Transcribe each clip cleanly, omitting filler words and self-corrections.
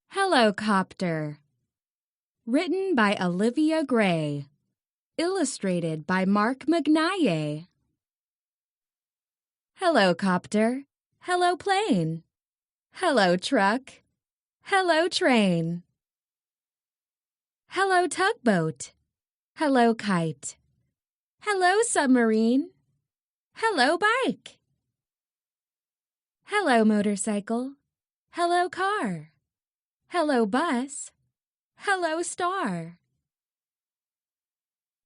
Helicopter. Written by Olivia Gray. Illustrated by Mark McNaye. Helicopter. Hello plane. Hello truck. Hello train. Hello tugboat. Hello kite. Hello submarine. Hello bike. Hello motorcycle. Hello car. Hello bus. Hello star.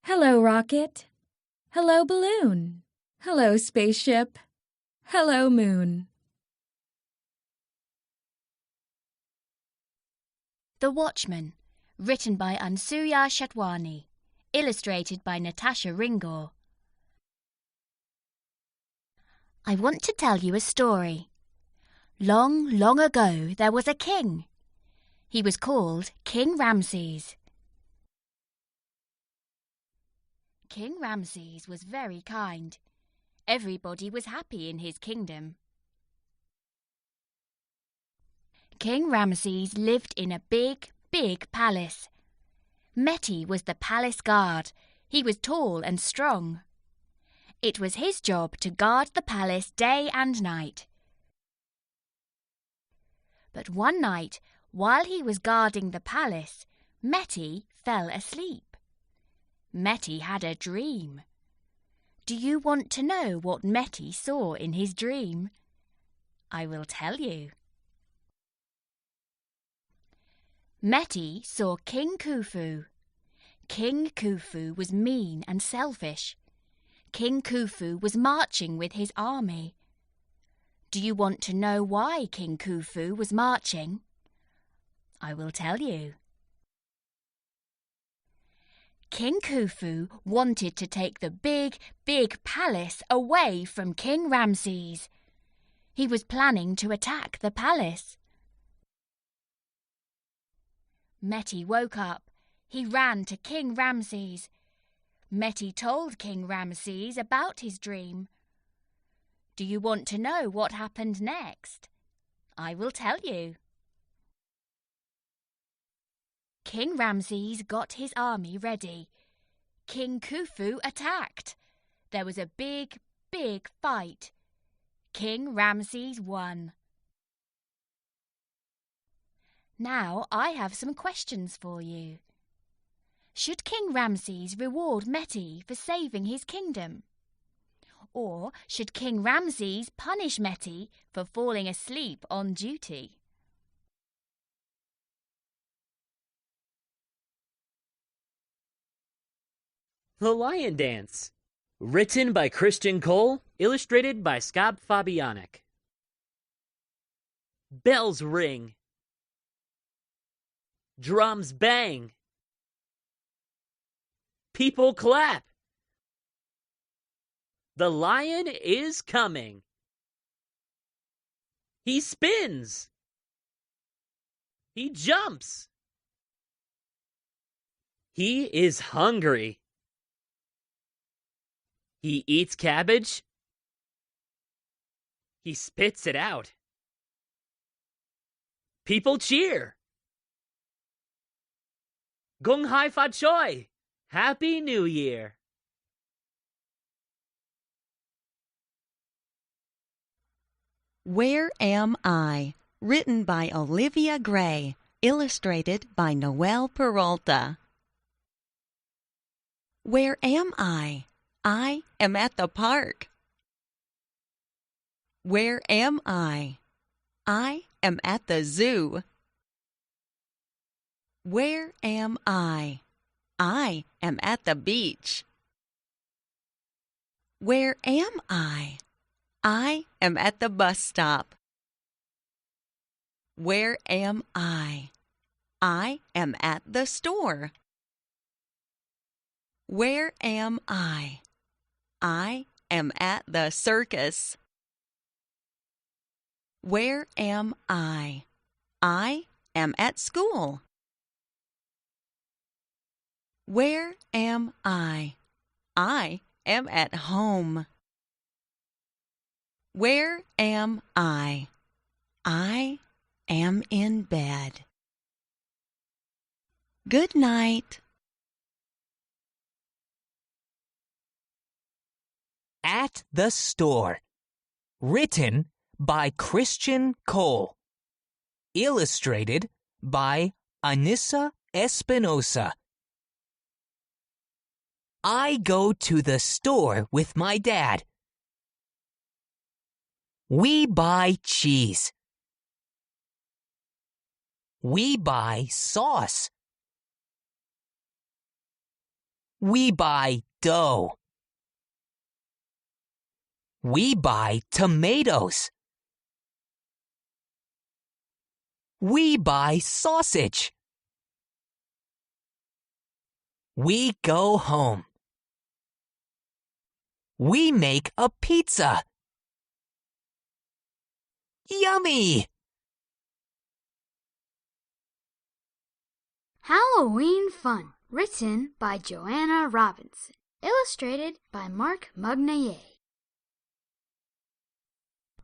Hello rocket. Hello balloon. Hello spaceship. Hello moon. The Watchman, written by Ansuya Shatwani, illustrated by Natasha Ringor. I want to tell you a story. Long, long ago there was a king. He was called King Ramses. King Ramses was very kind. Everybody was happy in his kingdom. King Ramses lived in a big, big palace. Meti was the palace guard. He was tall and strong. It was his job to guard the palace day and night. But one night, while he was guarding the palace, Meti fell asleep. Meti had a dream. Do you want to know what Meti saw in his dream? I will tell you. Meti saw King Khufu. King Khufu was mean and selfish. King Khufu was marching with his army. Do you want to know why King Khufu was marching? I will tell you. King Khufu wanted to take the big, big palace away from King Ramses. He was planning to attack the palace. Meti woke up. He ran to King Ramses. Meti told King Ramses about his dream. Do you want to know what happened next? I will tell you. King Ramses got his army ready. King Khufu attacked. There was a big, big fight. King Ramses won. Now I have some questions for you. Should King Ramses reward Meti for saving his kingdom? Or should King Ramses punish Meti for falling asleep on duty? The Lion Dance. Written by Christian Cole, illustrated by Scott Fabianic. Bells ring. Drums bang. People clap. The lion is coming. He spins. He jumps. He is hungry. He eats cabbage. He spits it out. People cheer. Gung Hai Fa Choi! Happy New Year! Where Am I? Written by Olivia Gray. Illustrated by Noel Peralta. Where am I? I am at the park. Where am I? I am at the zoo. Where am I? I am at the beach. Where am I? I am at the bus stop. Where am I? I am at the store. Where am I? I am at the circus. Where am I? I am at school. Where am I? I am at home. Where am I? I am in bed. Good night. At the Store. Written by Christian Cole. Illustrated by Anissa Espinosa. I go to the store with my dad. We buy cheese. We buy sauce. We buy dough. We buy tomatoes. We buy sausage. We go home. We make a pizza. Yummy! Halloween Fun, written by Joanna Robinson, illustrated by Mark Mugnayer.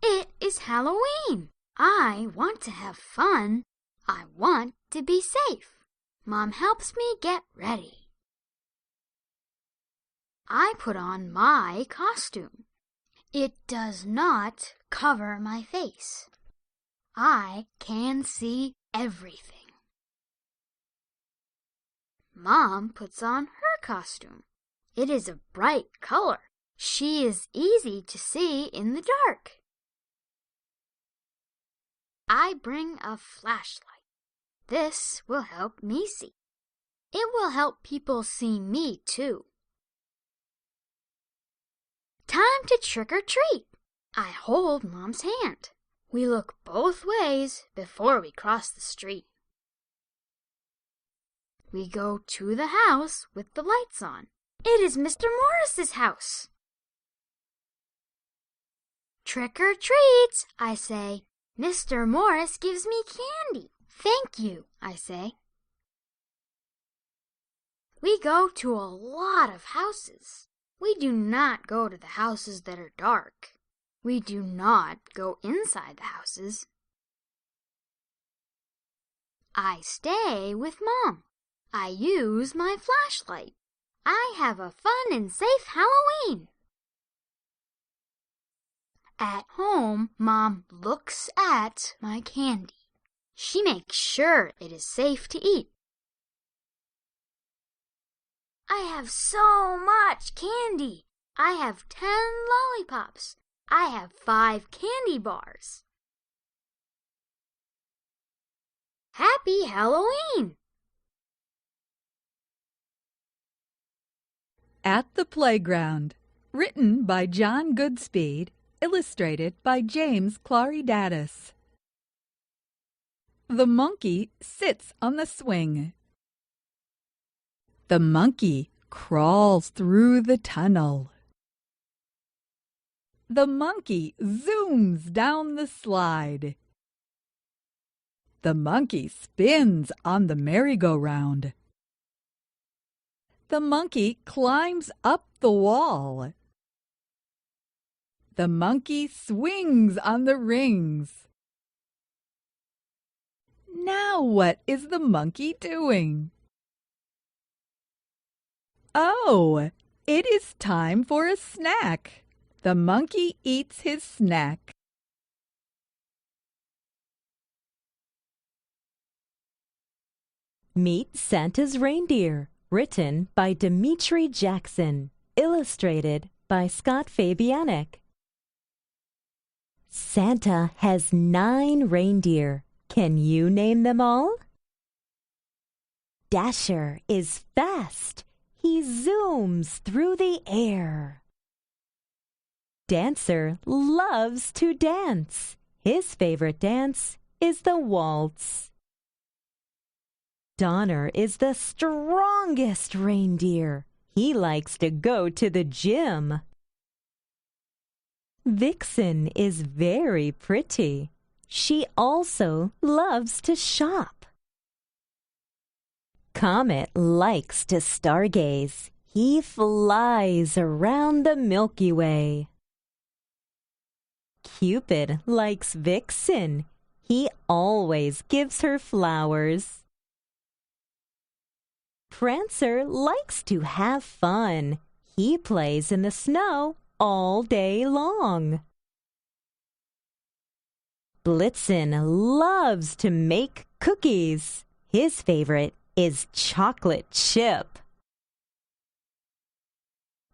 It is Halloween. I want to have fun. I want to be safe. Mom helps me get ready. I put on my costume. It does not cover my face. I can see everything. Mom puts on her costume. It is a bright color. She is easy to see in the dark. I bring a flashlight. This will help me see. It will help people see me too. Time to trick or treat. I hold Mom's hand. We look both ways before we cross the street. We go to the house with the lights on. It is Mr. Morris's house. Trick or treat, I say. Mr. Morris gives me candy. Thank you, I say. We go to a lot of houses. We do not go to the houses that are dark. We do not go inside the houses. I stay with Mom. I use my flashlight. I have a fun and safe Halloween. At home, Mom looks at my candy. She makes sure it is safe to eat. I have so much candy. I have 10 lollipops. I have 5 candy bars. Happy Halloween! At the Playground, written by John Goodspeed, illustrated by James Claridadis. The monkey sits on the swing. The monkey crawls through the tunnel. The monkey zooms down the slide. The monkey spins on the merry-go-round. The monkey climbs up the wall. The monkey swings on the rings. Now what is the monkey doing? Oh, it is time for a snack. The monkey eats his snack. Meet Santa's Reindeer, written by Dimitri Jackson, illustrated by Scott Fabianic. Santa has 9 reindeer. Can you name them all? Dasher is fast. He zooms through the air. Dancer loves to dance. His favorite dance is the waltz. Donner is the strongest reindeer. He likes to go to the gym. Vixen is very pretty. She also loves to shop. Comet likes to stargaze. He flies around the Milky Way. Cupid likes Vixen. He always gives her flowers. Prancer likes to have fun. He plays in the snow all day long. Blitzen loves to make cookies. His favorite is chocolate chip.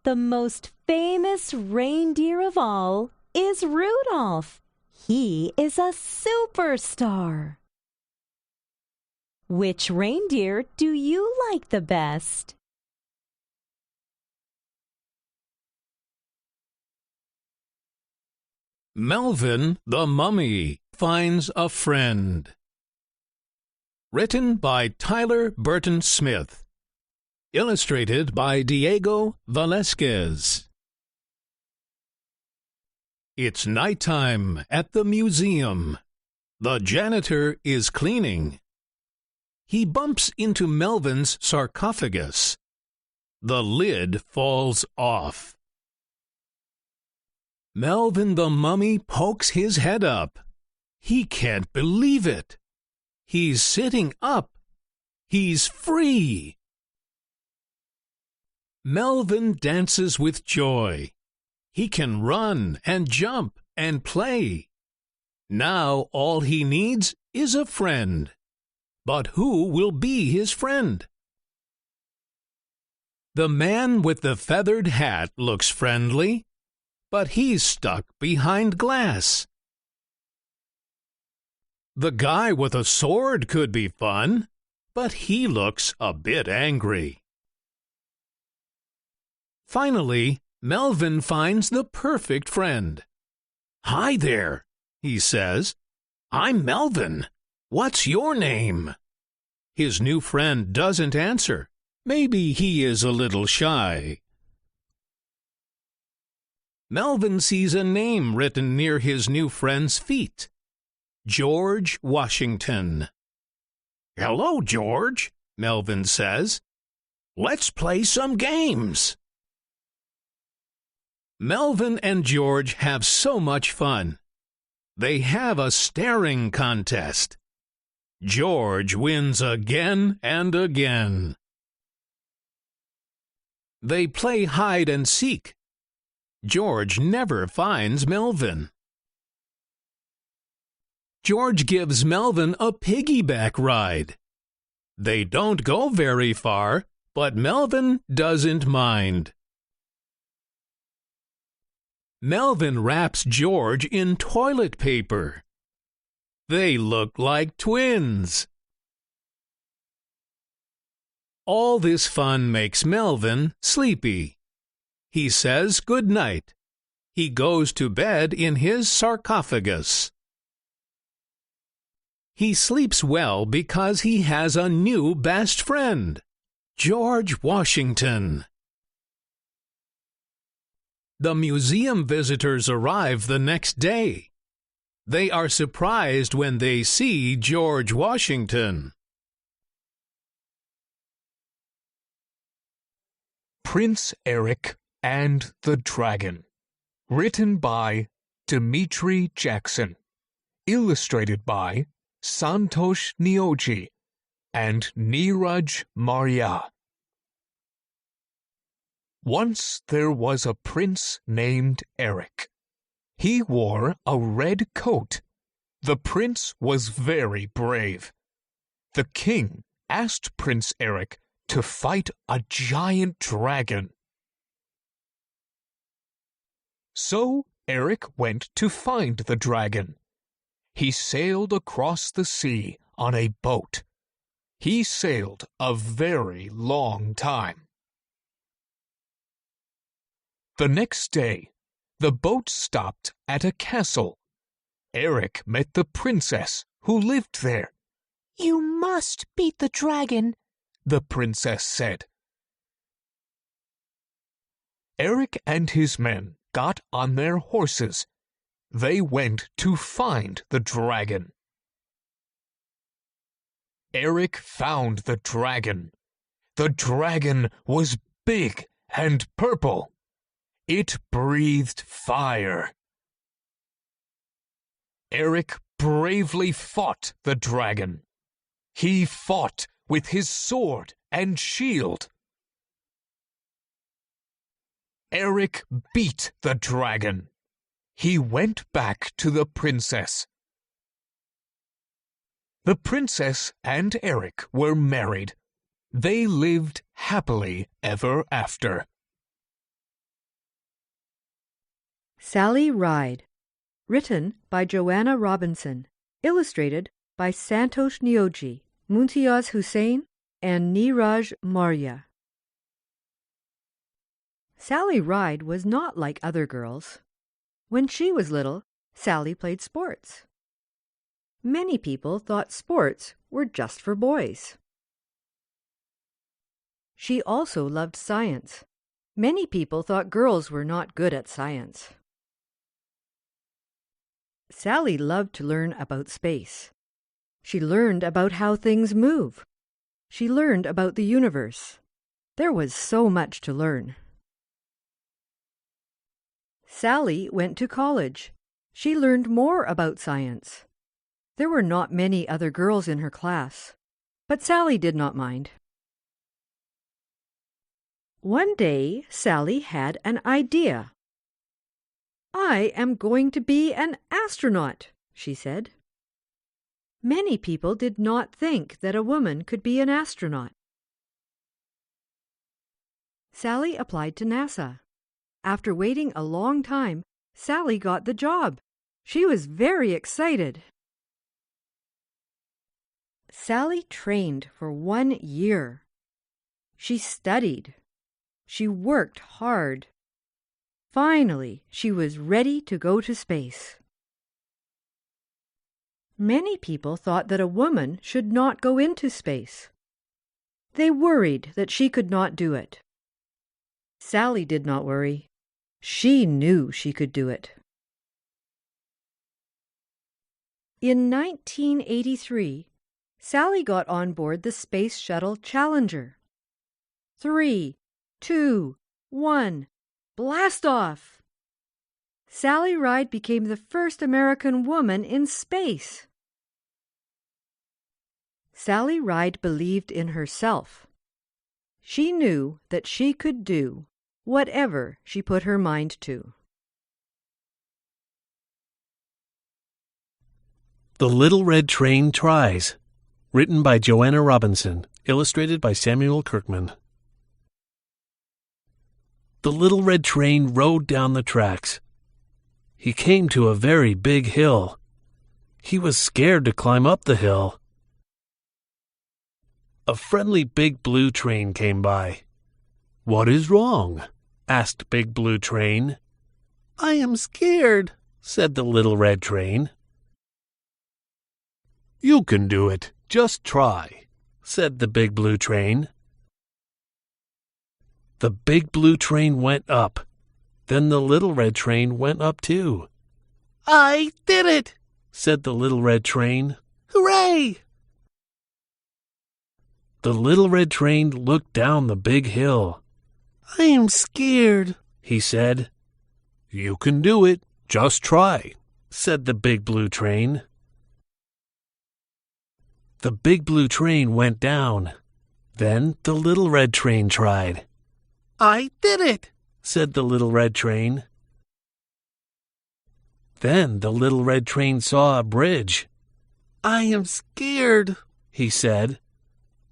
The most famous reindeer of all is Rudolph. He is a superstar. Which reindeer do you like the best? Melvin the Mummy Finds a Friend. Written by Tyler Burton Smith. Illustrated by Diego Velasquez. It's nighttime at the museum. The janitor is cleaning. He bumps into Melvin's sarcophagus. The lid falls off. Melvin the Mummy pokes his head up. He can't believe it. He's sitting up. He's free. Melvin dances with joy. He can run and jump and play. Now all he needs is a friend. But who will be his friend? The man with the feathered hat looks friendly, but he's stuck behind glass. The guy with a sword could be fun, but he looks a bit angry. Finally, Melvin finds the perfect friend. "Hi there," he says. "I'm Melvin. What's your name?" His new friend doesn't answer. Maybe he is a little shy. Melvin sees a name written near his new friend's feet. George Washington. "Hello, George," Melvin says. "Let's play some games." Melvin and George have so much fun. They have a staring contest. George wins again and again. They play hide and seek. George never finds Melvin. George gives Melvin a piggyback ride. They don't go very far, but Melvin doesn't mind. Melvin wraps George in toilet paper. They look like twins. All this fun makes Melvin sleepy. He says good night. He goes to bed in his sarcophagus. He sleeps well because he has a new best friend, George Washington. The museum visitors arrive the next day. They are surprised when they see George Washington. Prince Eric and the Dragon. Written by Dimitri Jackson. Illustrated by Santosh Nioji and Neeraj Maurya. Once there was a prince named Eric. He wore a red coat. The prince was very brave. The king asked Prince Eric to fight a giant dragon. So Eric went to find the dragon. He sailed across the sea on a boat. He sailed a very long time. The next day, the boat stopped at a castle. Eric met the princess who lived there. "You must beat the dragon," the princess said. Eric and his men got on their horses. They went to find the dragon. Eric found the dragon. The dragon was big and purple. It breathed fire. Eric bravely fought the dragon. He fought with his sword and shield. Eric beat the dragon. He went back to the princess. The princess and Eric were married. They lived happily ever after. Sally Ride. Written by Joanna Robinson. Illustrated by Santosh Nioji, Muntiaz Hussain, and Neeraj Maurya. Sally Ride was not like other girls. When she was little, Sally played sports. Many people thought sports were just for boys. She also loved science. Many people thought girls were not good at science. Sally loved to learn about space. She learned about how things move. She learned about the universe. There was so much to learn. Sally went to college. She learned more about science. There were not many other girls in her class, but Sally did not mind. One day, Sally had an idea. "I am going to be an astronaut," she said. Many people did not think that a woman could be an astronaut. Sally applied to NASA. After waiting a long time, Sally got the job. She was very excited. Sally trained for 1 year. She studied. She worked hard. Finally, she was ready to go to space. Many people thought that a woman should not go into space. They worried that she could not do it. Sally did not worry. She knew she could do it. In 1983, Sally got on board the Space Shuttle Challenger. 3, 2, 1, blast off! Sally Ride became the first American woman in space. Sally Ride believed in herself. She knew that she could do whatever she put her mind to. The Little Red Train Tries. Written by Joanna Robinson. Illustrated by Samuel Kirkman. The little red train rode down the tracks. He came to a very big hill. He was scared to climb up the hill. A friendly Big Blue Train came by. "What is wrong?" asked Big Blue Train. "I am scared," said the Little Red Train. "You can do it. Just try," said the Big Blue Train. The Big Blue Train went up. Then the Little Red Train went up too. "I did it," said the Little Red Train. "Hooray!" The Little Red Train looked down the big hill. "I am scared," he said. "You can do it. Just try," said the Big Blue Train. The Big Blue Train went down. Then the Little Red Train tried. "I did it," said the Little Red Train. Then the Little Red Train saw a bridge. "I am scared," he said.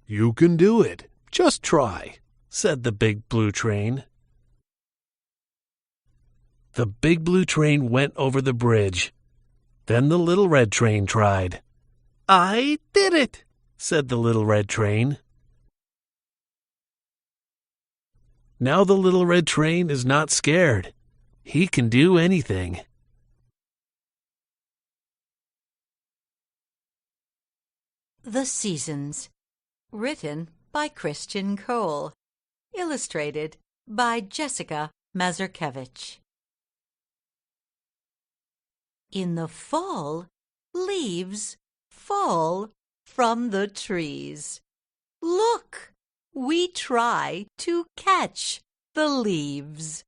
"You can do it. Just try," said the Big Blue Train. The Big Blue Train went over the bridge. Then the Little Red Train tried. "I did it," said the Little Red Train. Now the Little Red Train is not scared. He can do anything. The Seasons. Written by Christian Cole. Illustrated by Jessica Mazurkevich. In the fall, leaves fall from the trees. Look, we try to catch the leaves.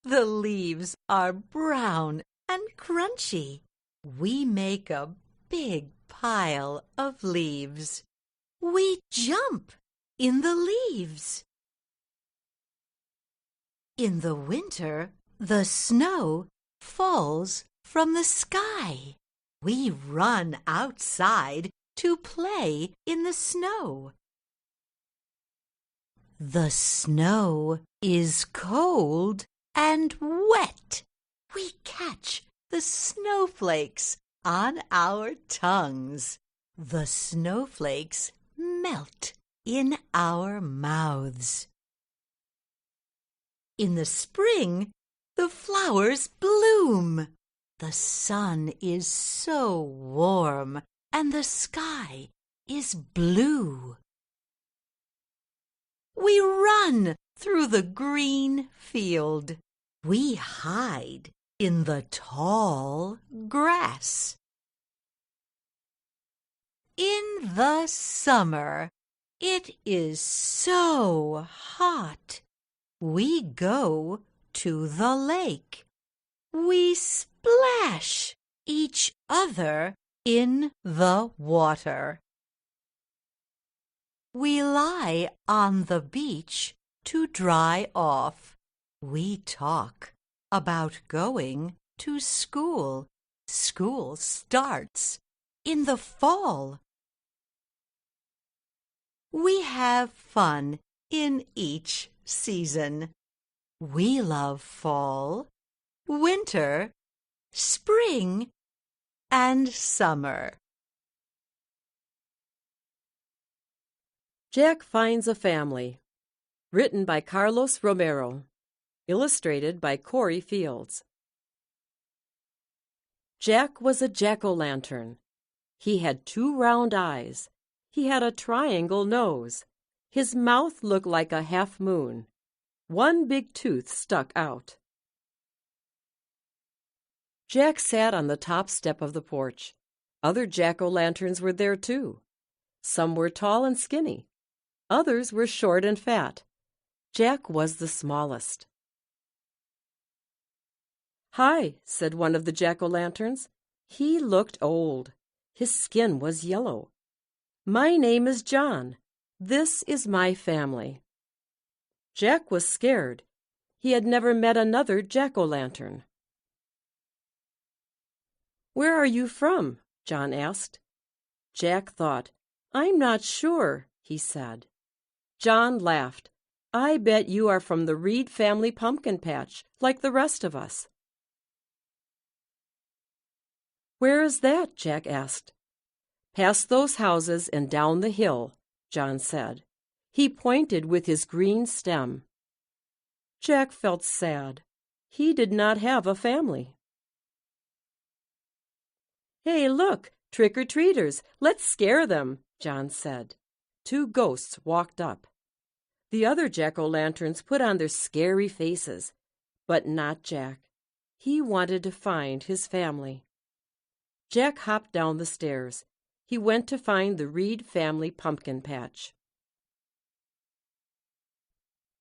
The leaves are brown and crunchy. We make a big pile of leaves. We jump in the leaves. In the winter, the snow falls from the sky. We run outside to play in the snow. The snow is cold and wet. We catch the snowflakes on our tongues. The snowflakes melt in our mouths. In the spring, the flowers bloom. The sun is so warm and the sky is blue. We run through the green field. We hide in the tall grass. In the summer, it is so hot. We go to the lake. We splash each other in the water. We lie on the beach to dry off. We talk about going to school. School starts in the fall. We have fun in each season. We love fall, winter, spring, and summer. Jack Finds a Family. Written by Carlos Romero. Illustrated by Corey Fields. Jack was a jack-o'-lantern. He had 2 round eyes. He had a triangle nose. His mouth looked like a half moon. 1 big tooth stuck out. Jack sat on the top step of the porch. Other jack-o'-lanterns were there too. Some were tall and skinny. Others were short and fat. Jack was the smallest. "Hi," said one of the jack-o'-lanterns. He looked old. His skin was yellow. "My name is John. This is my family." Jack was scared. He had never met another jack-o'-lantern. "Where are you from?" John asked. Jack thought. "I'm not sure," he said. John laughed. "I bet you are from the Reed family pumpkin patch, like the rest of us." "Where is that?" Jack asked. "Past those houses and down the hill," John said. He pointed with his green stem. Jack felt sad. He did not have a family. "Hey, look, trick-or-treaters, let's scare them," John said. 2 ghosts walked up. The other jack-o'-lanterns put on their scary faces, but not Jack. He wanted to find his family. Jack hopped down the stairs. He went to find the Reed family pumpkin patch.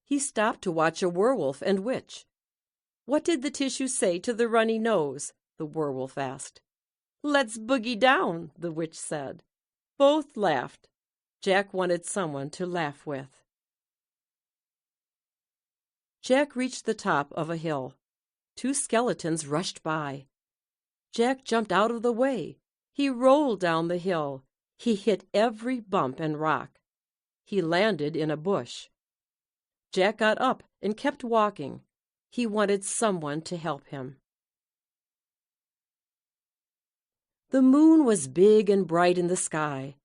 He stopped to watch a werewolf and witch. "What did the tissue say to the runny nose?" the werewolf asked. "Let's boogie down," the witch said. Both laughed. Jack wanted someone to laugh with. Jack reached the top of a hill. 2 skeletons rushed by. Jack jumped out of the way. He rolled down the hill. He hit every bump and rock. He landed in a bush. Jack got up and kept walking. He wanted someone to help him. The moon was big and bright in the sky.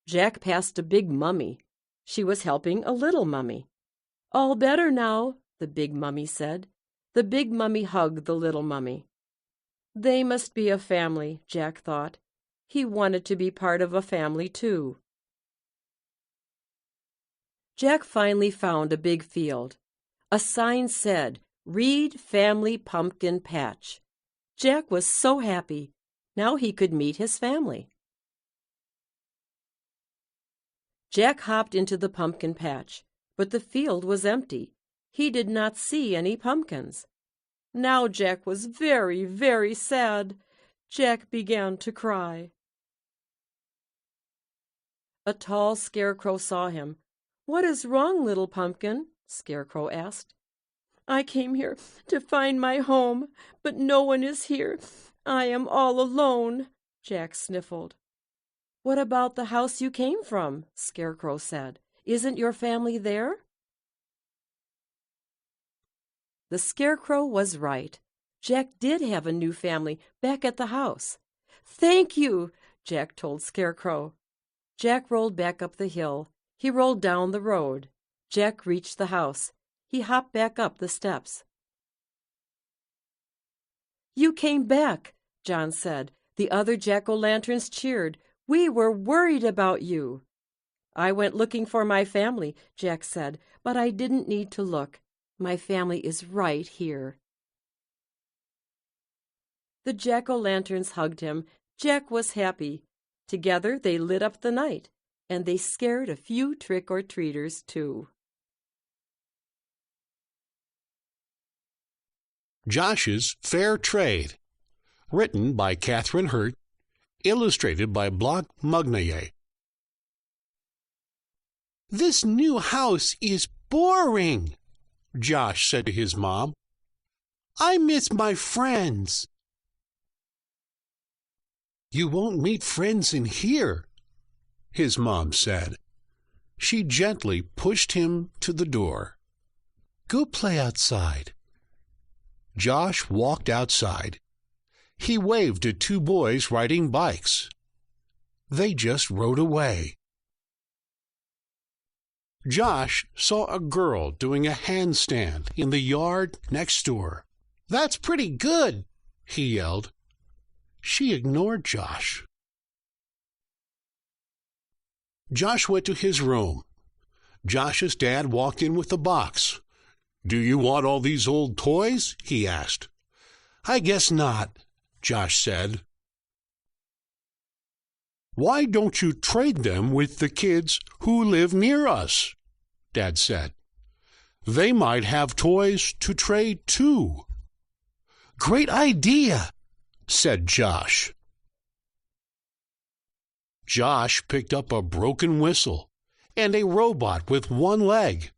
Jack passed a big mummy. She was helping a little mummy. "All better now," the big mummy said. The big mummy hugged the little mummy. They must be a family, Jack thought. He wanted to be part of a family too. Jack finally found a big field. A sign said, "Reed Family Pumpkin Patch." Jack was so happy. Now he could meet his family. Jack hopped into the pumpkin patch, but the field was empty. He did not see any pumpkins. Now Jack was very, very sad. Jack began to cry. A tall Scarecrow saw him. "What is wrong, little pumpkin?" Scarecrow asked. "I came here to find my home, but no one is here. I am all alone," Jack sniffled. "What about the house you came from?" Scarecrow said. "Isn't your family there?" The Scarecrow was right. Jack did have a new family back at the house. "Thank you," Jack told Scarecrow. Jack rolled back up the hill. He rolled down the road. Jack reached the house. He hopped back up the steps. "You came back," John said. The other jack-o'-lanterns cheered. "We were worried about you." "I went looking for my family," Jack said, "but I didn't need to look. My family is right here." The jack-o'-lanterns hugged him. Jack was happy. Together they lit up the night, and they scared a few trick-or-treaters too. Josh's Fair Trade, written by Catherine Hurt, illustrated by Bloch Mugnaye. "This new house is boring," Josh said to his mom. "I miss my friends." "You won't meet friends in here," his mom said. She gently pushed him to the door. "Go play outside." Josh walked outside. He waved at two boys riding bikes. They just rode away. Josh saw a girl doing a handstand in the yard next door. "That's pretty good," he yelled. She ignored Josh. Josh went to his room. Josh's dad walked in with a box. "Do you want all these old toys?" he asked. "I guess not," Josh said. "Why don't you trade them with the kids who live near us?" Dad said. "They might have toys to trade too." "Great idea," said Josh. Josh picked up a broken whistle and a robot with one leg.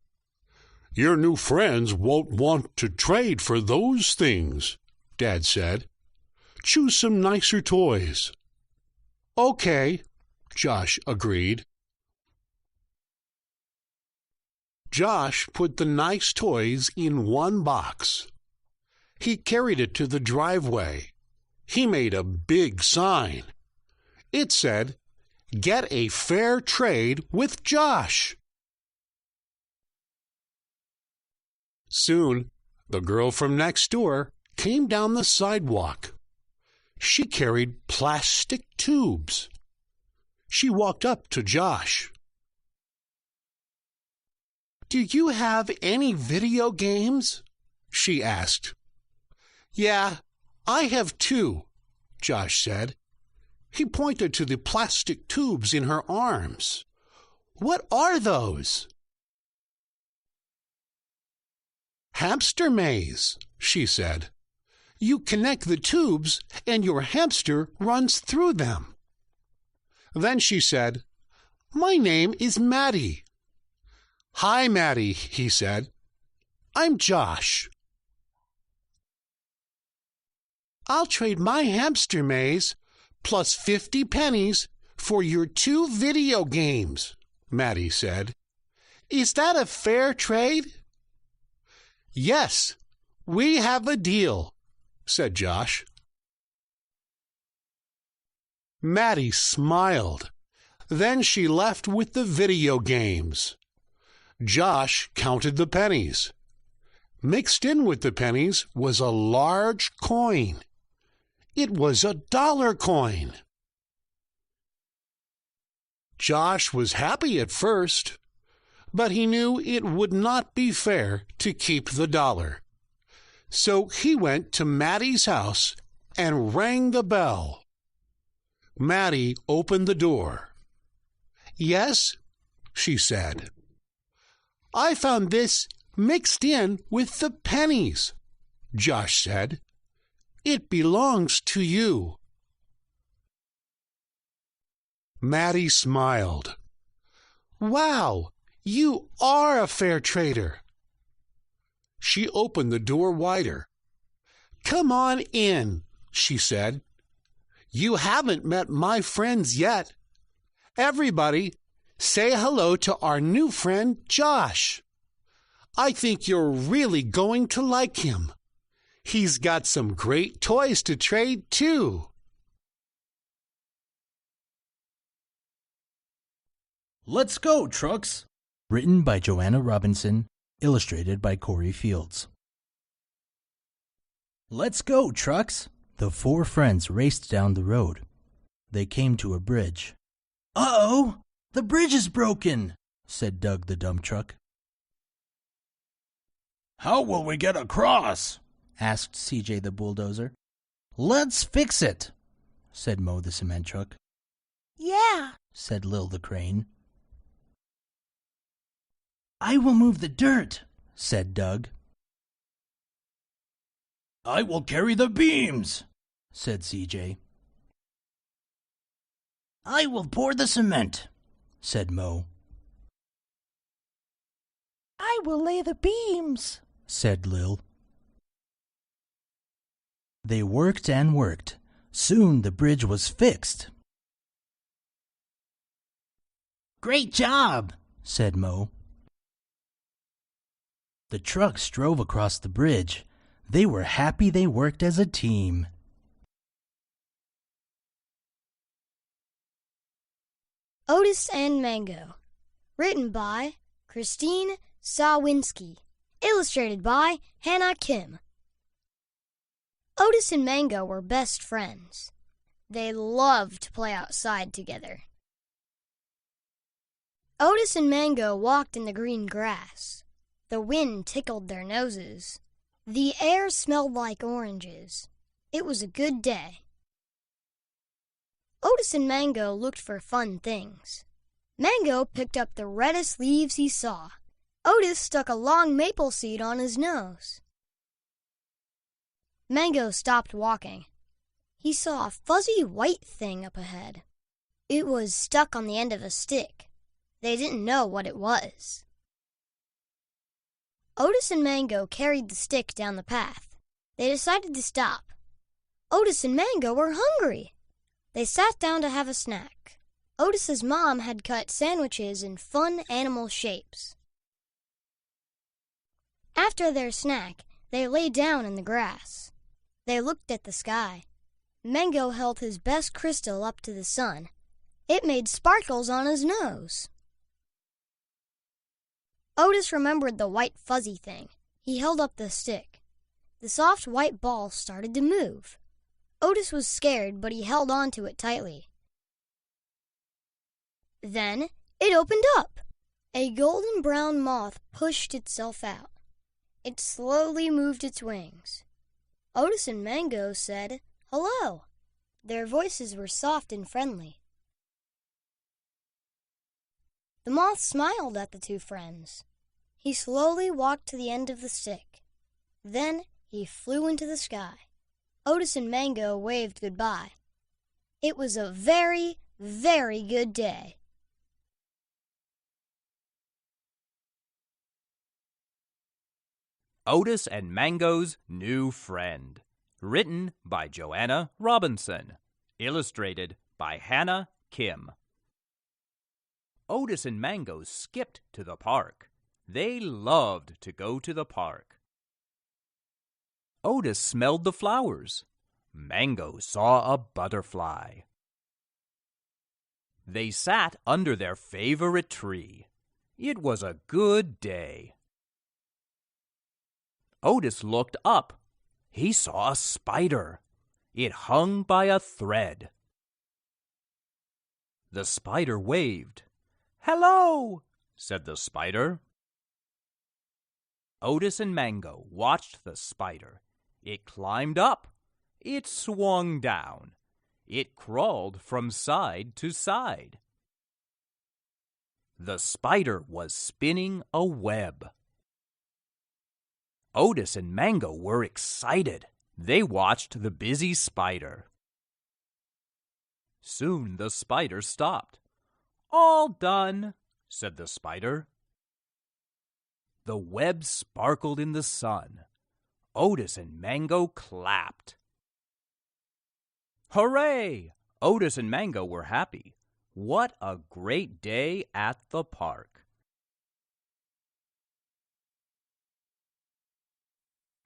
"Your new friends won't want to trade for those things," Dad said. "Choose some nicer toys." "Okay," Josh agreed. Josh put the nice toys in one box. He carried it to the driveway. He made a big sign. It said, "Get a fair trade with Josh." Soon, the girl from next door came down the sidewalk. She carried plastic tubes. She walked up to Josh. "Do you have any video games?" she asked. "Yeah, I have two," Josh said. He pointed to the plastic tubes in her arms. "What are those?" "Hamster maze," she said. "You connect the tubes and your hamster runs through them." Then she said, "My name is Maddie." "Hi, Maddie," he said. "I'm Josh." "I'll trade my hamster maze plus 50 pennies for your 2 video games," Maddie said. "Is that a fair trade?" "Yes, we have a deal," said Josh. Maddie smiled. Then she left with the video games. Josh counted the pennies. Mixed in with the pennies was a large coin. It was a dollar coin. Josh was happy at first, but he knew it would not be fair to keep the dollar. So he went to Maddie's house and rang the bell. Maddie opened the door. "Yes," she said. "I found this mixed in with the pennies," Josh said. "It belongs to you." Maddie smiled. "Wow, you are a fair trader." She opened the door wider. "Come on in," she said. "You haven't met my friends yet. Everybody, say hello to our new friend, Josh. I think you're really going to like him. He's got some great toys to trade, too." Let's Go, Trucks! Written by Joanna Robinson, illustrated by Corey Fields. Let's go, Trucks! The four friends raced down the road. They came to a bridge. Uh-oh! The bridge is broken, said Doug the dump truck. How will we get across? Asked CJ the bulldozer. Let's fix it, said Mo the cement truck. Yeah, said Lil the crane. I will move the dirt, said Doug. I will carry the beams, said CJ. I will pour the cement, said Mo. I will lay the beams, said Lil. They worked and worked. Soon the bridge was fixed. Great job, said Mo. The trucks drove across the bridge. They were happy they worked as a team. Otis and Mango. Written by Christine Sawinski. Illustrated by Hannah Kim. Otis and Mango were best friends. They loved to play outside together. Otis and Mango walked in the green grass. The wind tickled their noses. The air smelled like oranges. It was a good day. Otis and Mango looked for fun things. Mango picked up the reddest leaves he saw. Otis stuck a long maple seed on his nose. Mango stopped walking. He saw a fuzzy white thing up ahead. It was stuck on the end of a stick. They didn't know what it was. Otis and Mango carried the stick down the path. They decided to stop. Otis and Mango were hungry. They sat down to have a snack. Otis's mom had cut sandwiches in fun animal shapes. After their snack, they lay down in the grass. They looked at the sky. Mango held his best crystal up to the sun. It made sparkles on his nose. Otis remembered the white fuzzy thing. He held up the stick. The soft white ball started to move. Otis was scared, but he held on to it tightly. Then it opened up. A golden brown moth pushed itself out. It slowly moved its wings. Otis and Mango said, "Hello." Their voices were soft and friendly. The moth smiled at the two friends. He slowly walked to the end of the stick. Then he flew into the sky. Otis and Mango waved goodbye. It was a very, very good day. Otis and Mango's New Friend. Written by Joanna Robinson. Illustrated by Hannah Kim. Otis and Mango skipped to the park. They loved to go to the park. Otis smelled the flowers. Mango saw a butterfly. They sat under their favorite tree. It was a good day. Otis looked up. He saw a spider. It hung by a thread. The spider waved. "Hello," said the spider. Otis and Mango watched the spider. It climbed up. It swung down. It crawled from side to side. The spider was spinning a web. Otis and Mango were excited. They watched the busy spider. Soon the spider stopped. "All done," said the spider. The web sparkled in the sun. Otis and Mango clapped. Hooray! Otis and Mango were happy. What a great day at the park.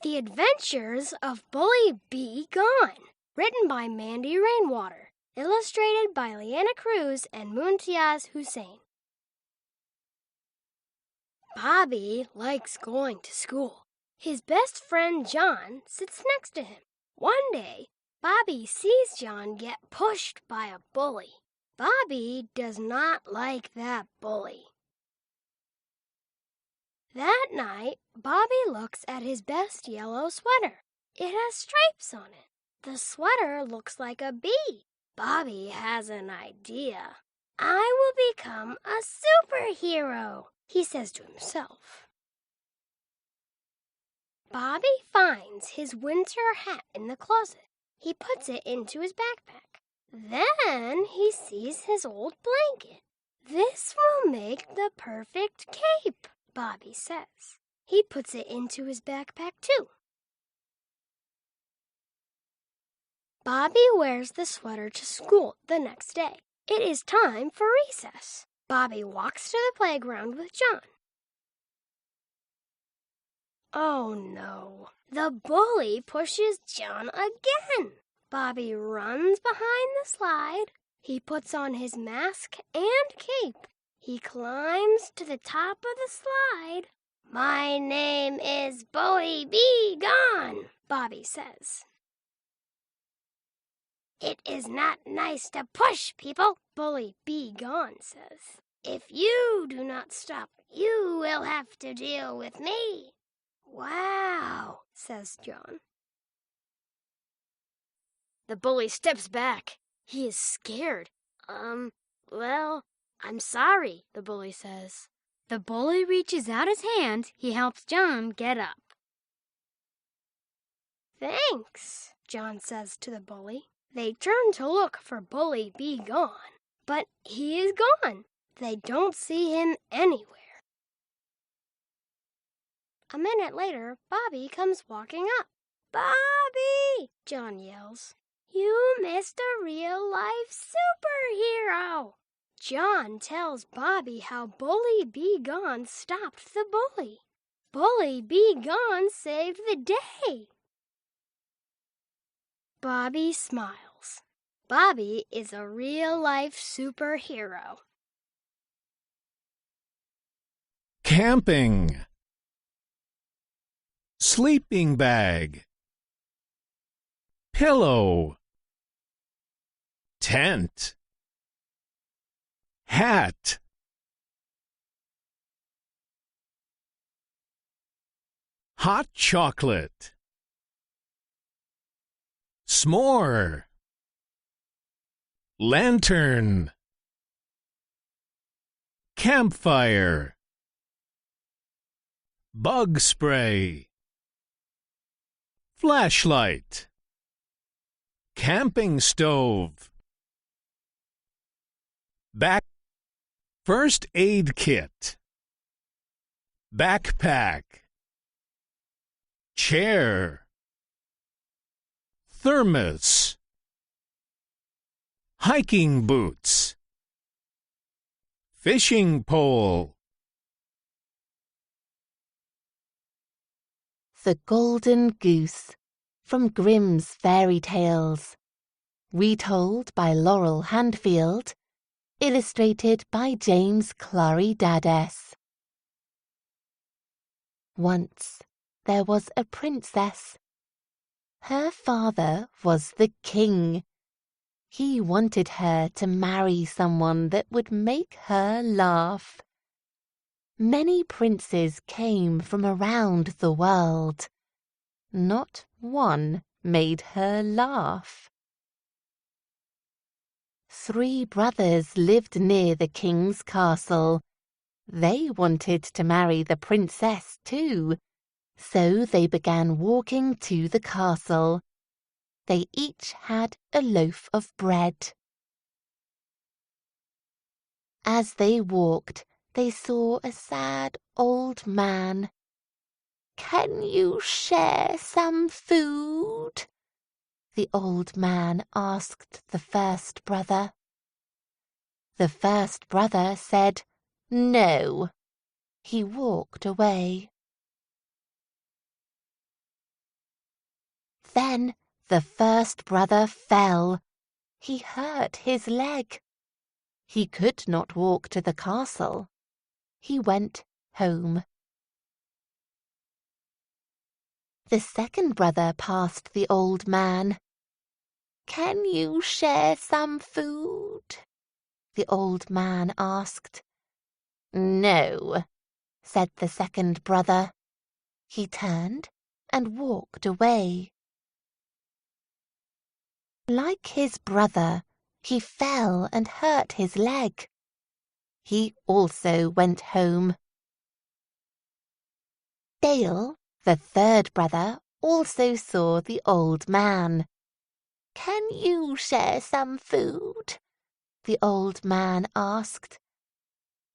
The Adventures of Bully Be Gone, written by Mandy Rainwater, illustrated by Leanna Cruz and Muntiaz Hussein. Bobby likes going to school. His best friend John sits next to him. One day, Bobby sees John get pushed by a bully. Bobby does not like that bully. That night, Bobby looks at his best yellow sweater. It has stripes on it. The sweater looks like a bee. Bobby has an idea. "I will become a superhero," he says to himself. Bobby finds his winter hat in the closet. He puts it into his backpack. Then he sees his old blanket. "This will make the perfect cape," Bobby says. He puts it into his backpack too. Bobby wears the sweater to school the next day. It is time for recess. Bobby walks to the playground with John. Oh no, the bully pushes John again. Bobby runs behind the slide. He puts on his mask and cape. He climbs to the top of the slide. "My name is Bully Be Gone," Bobby says. "It is not nice to push people," Bully Be Gone says. "If you do not stop, you will have to deal with me." "Wow," says John. The bully steps back. He is scared. Well, "I'm sorry," the bully says. The bully reaches out his hand. He helps John get up. "Thanks," John says to the bully. They turn to look for Bully Be Gone, but he is gone. They don't see him anywhere. A minute later, Bobby comes walking up. "Bobby!" John yells. "You missed a real-life superhero!" John tells Bobby how Bully Be Gone stopped the bully. Bully Be Gone saved the day. Bobby smiles. Bobby is a real-life superhero. Camping. Sleeping bag. Pillow. Tent. Hat. Hot chocolate. S'more. Lantern. Campfire. Bug spray. Flashlight. Camping stove. First aid kit. Backpack. Chair. Thermos. Hiking boots. Fishing pole. The Golden Goose from Grimm's Fairy Tales. Retold by Laurel Handfield. Illustrated by James Clary Daddes. Once there was a princess. Her father was the king. He wanted her to marry someone that would make her laugh. Many princes came from around the world. Not one made her laugh. 3 brothers lived near the king's castle. They wanted to marry the princess too, So they began walking to the castle. They each had a loaf of bread. As they walked, they saw a sad old man. "Can you share some food?" the old man asked the first brother. The first brother said no. He walked away. Then the first brother fell. He hurt his leg. He could not walk to the castle. He went home. The second brother passed the old man. "Can you share some food?" the old man asked. "No," said the second brother. He turned and walked away. Like his brother, he fell and hurt his leg. He also went home. Dale, the third brother, also saw the old man. "Can you share some food?" the old man asked.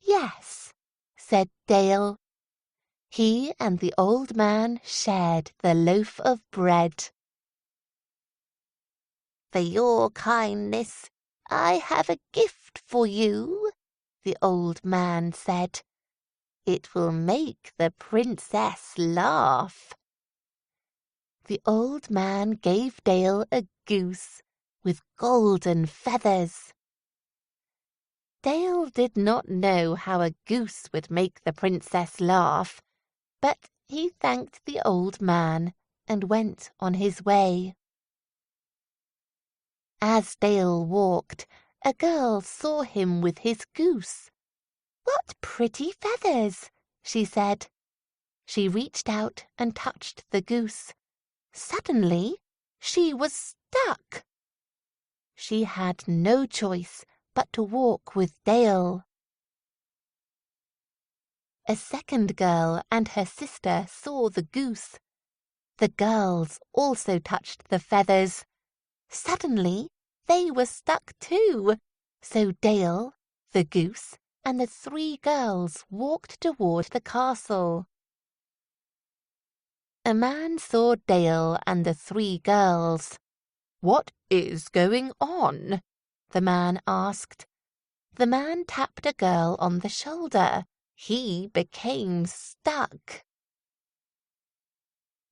"Yes," said Dale. He and the old man shared the loaf of bread. "For your kindness, I have a gift for you," the old man said. "It will make the princess laugh." The old man gave Dale a goose with golden feathers. Dale did not know how a goose would make the princess laugh, but he thanked the old man and went on his way. As Dale walked, a girl saw him with his goose. "What pretty feathers!" she said. She reached out and touched the goose. Suddenly, she was stuck. She had no choice but to walk with Dale. A second girl and her sister saw the goose. The girls also touched the feathers. Suddenly, they were stuck too, so Dale, the goose, and the three girls walked toward the castle. A man saw Dale and the three girls. "What is going on?" the man asked. The man tapped a girl on the shoulder. He became stuck.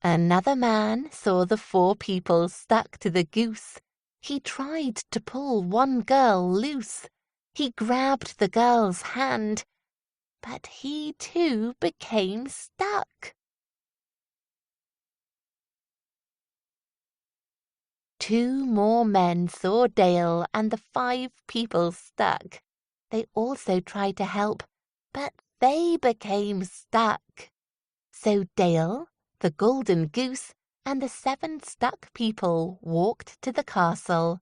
Another man saw the four people stuck to the goose. He tried to pull one girl loose. He grabbed the girl's hand, but he too became stuck. Two more men saw Dale and the 5 people stuck. They also tried to help, but they became stuck. So Dale, the golden goose, and the 7 stuck people walked to the castle.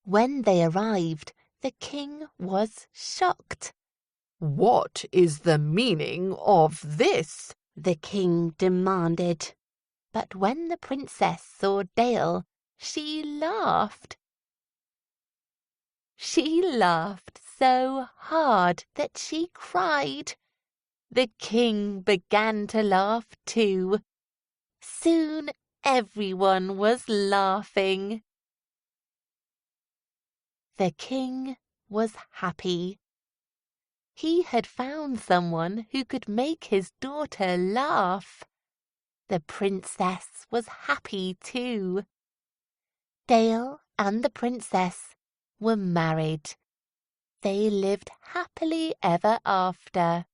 When they arrived, the king was shocked. "What is the meaning of this?" the king demanded. But when the princess saw Dale, she laughed. She laughed so hard that she cried. The king began to laugh too. Soon everyone was laughing. The king was happy. He had found someone who could make his daughter laugh. The princess was happy too. Dale and the princess were married. They lived happily ever after.